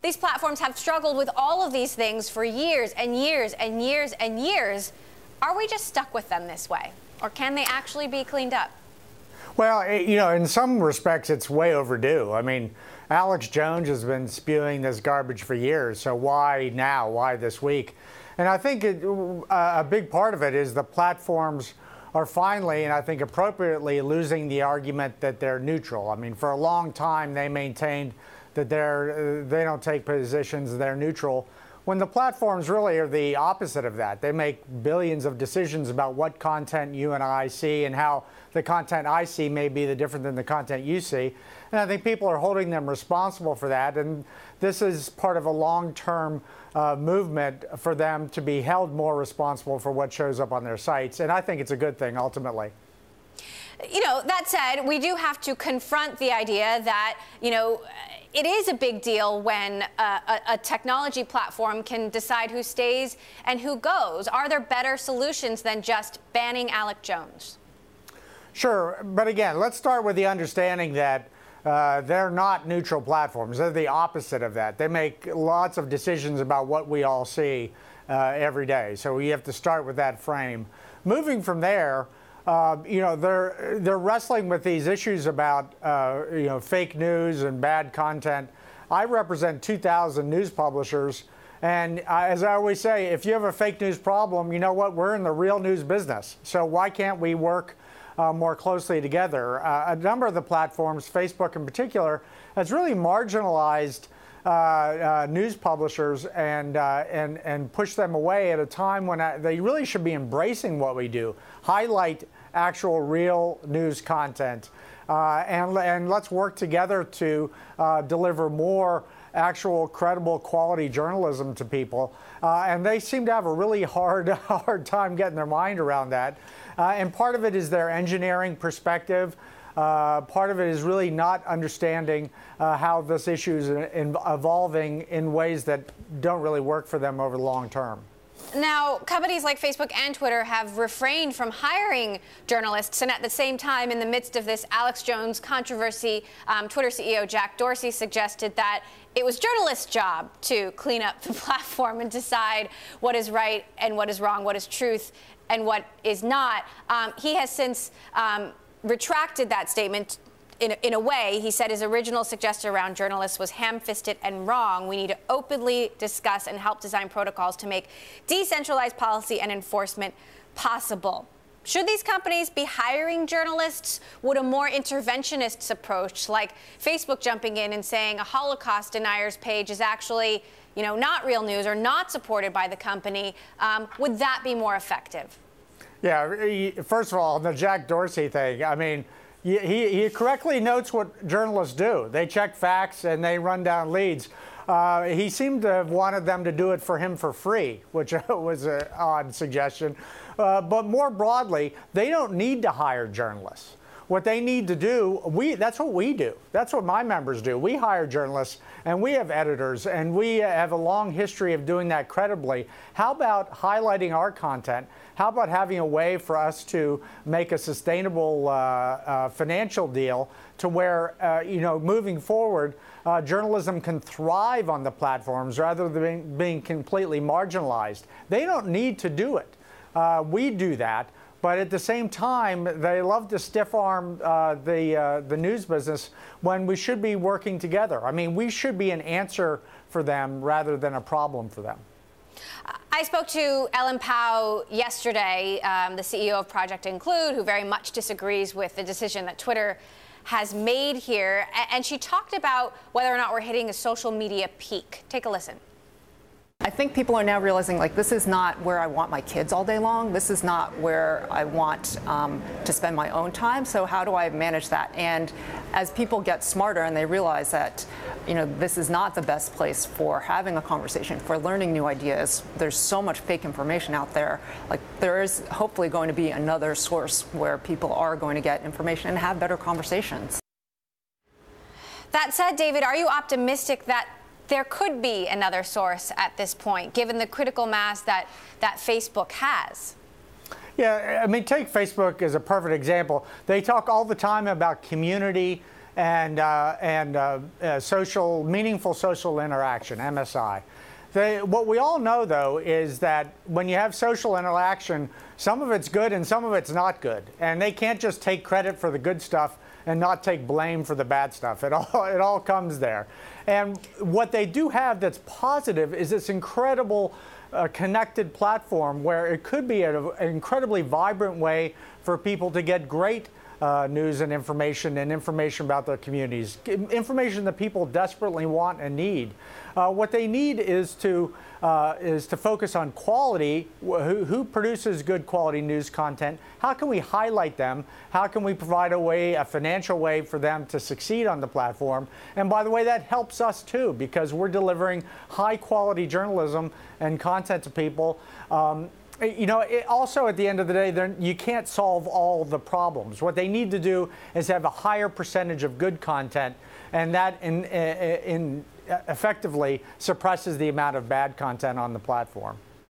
these platforms have struggled with all of these things for years and years and years and years. Are we just stuck with them this way? Or can they actually be cleaned up? Well, in some respects, it's way overdue. I mean, Alex Jones has been spewing this garbage for years. So why now? Why this week? And I think a big part of it is the platforms are finally, and I think appropriately, losing the argument that they're neutral. I mean, for a long time, they maintained that they don't take positions, they're neutral, when the platforms really are the opposite of that. They make billions of decisions about what content you and I see and how the content I see may be different than the content you see. And I think people are holding them responsible for that. And this is part of a long-term movement for them to be held more responsible for what shows up on their sites. And I think it's a good thing, ultimately. That said, we do have to confront the idea that, it is a big deal when a technology platform can decide who stays and who goes. Are there better solutions than just banning Alex Jones? Sure. But again, let's start with the understanding that they're not neutral platforms. They're the opposite of that. They make lots of decisions about what we all see every day. So we have to start with that frame. Moving from there, they're wrestling with these issues about fake news and bad content. I represent 2,000 news publishers, and as I always say, if you have a fake news problem, you know what? We're in the real news business. So why can't we work more closely together? A number of the platforms, Facebook in particular, has really marginalized news publishers and push them away at a time when they really should be embracing what we do, highlight actual real news content, and let's work together to deliver more actual credible quality journalism to people. And they seem to have a really hard time getting their mind around that. And part of it is their engineering perspective. Part of it is really not understanding how this issue is evolving in ways that don't really work for them over the long term. Now, companies like Facebook and Twitter have refrained from hiring journalists, and at the same time, in the midst of this Alex Jones controversy, Twitter CEO Jack Dorsey suggested that it was journalists' job to clean up the platform and decide what is right and what is wrong, what is truth and what is not. He has since retracted that statement. In a way, he said his original suggestion around journalists was ham-fisted and wrong. We need to openly discuss and help design protocols to make decentralized policy and enforcement possible. Should these companies be hiring journalists? Would a more interventionist approach, like Facebook jumping in and saying a Holocaust deniers page is actually, not real news or not supported by the company, would that be more effective? Yeah, first of all, the Jack Dorsey thing, I mean, he correctly notes what journalists do. They check facts and they run down leads. He seemed to have wanted them to do it for him for free, which was an odd suggestion. But more broadly, they don't need to hire journalists. What they need to do, that's what we do. That's what my members do. We hire journalists and we have editors and we have a long history of doing that credibly. How about highlighting our content? How about having a way for us to make a sustainable financial deal to where, moving forward, journalism can thrive on the platforms rather than being completely marginalized? They don't need to do it. We do that. But at the same time, they love to stiff-arm the news business when we should be working together. I mean, we should be an answer for them rather than a problem for them. I spoke to Ellen Pao yesterday, the CEO of Project Include, who very much disagrees with the decision that Twitter has made here. And she talked about whether or not we're hitting a social media peak. Take a listen. I think people are now realizing, this is not where I want my kids all day long. This is not where I want to spend my own time. So how do I manage that? And as people get smarter and they realize that, this is not the best place for having a conversation, for learning new ideas. There's so much fake information out there. There is hopefully going to be another source where people are going to get information and have better conversations. That said, David, are you optimistic that there could be another source at this point, given the critical mass that Facebook has? Yeah, I mean, take Facebook as a perfect example. They talk all the time about community and meaningful social interaction, MSI. What we all know, though, is that when you have social interaction, some of it's good and some of it's not good. And they can't just take credit for the good stuff and not take blame for the bad stuff. It all comes there. And what they do have that's positive is this incredible connected platform where it could be an incredibly vibrant way for people to get great news and information about their communities, information that people desperately want and need. What they need is to focus on quality. Who produces good quality news content? How can we highlight them? How can we provide a financial way for them to succeed on the platform? And by the way, that helps us too, because we're delivering high quality journalism and content to people. Also, at the end of the day, you can't solve all the problems. What they need to do is have a higher percentage of good content, and that effectively suppresses the amount of bad content on the platform.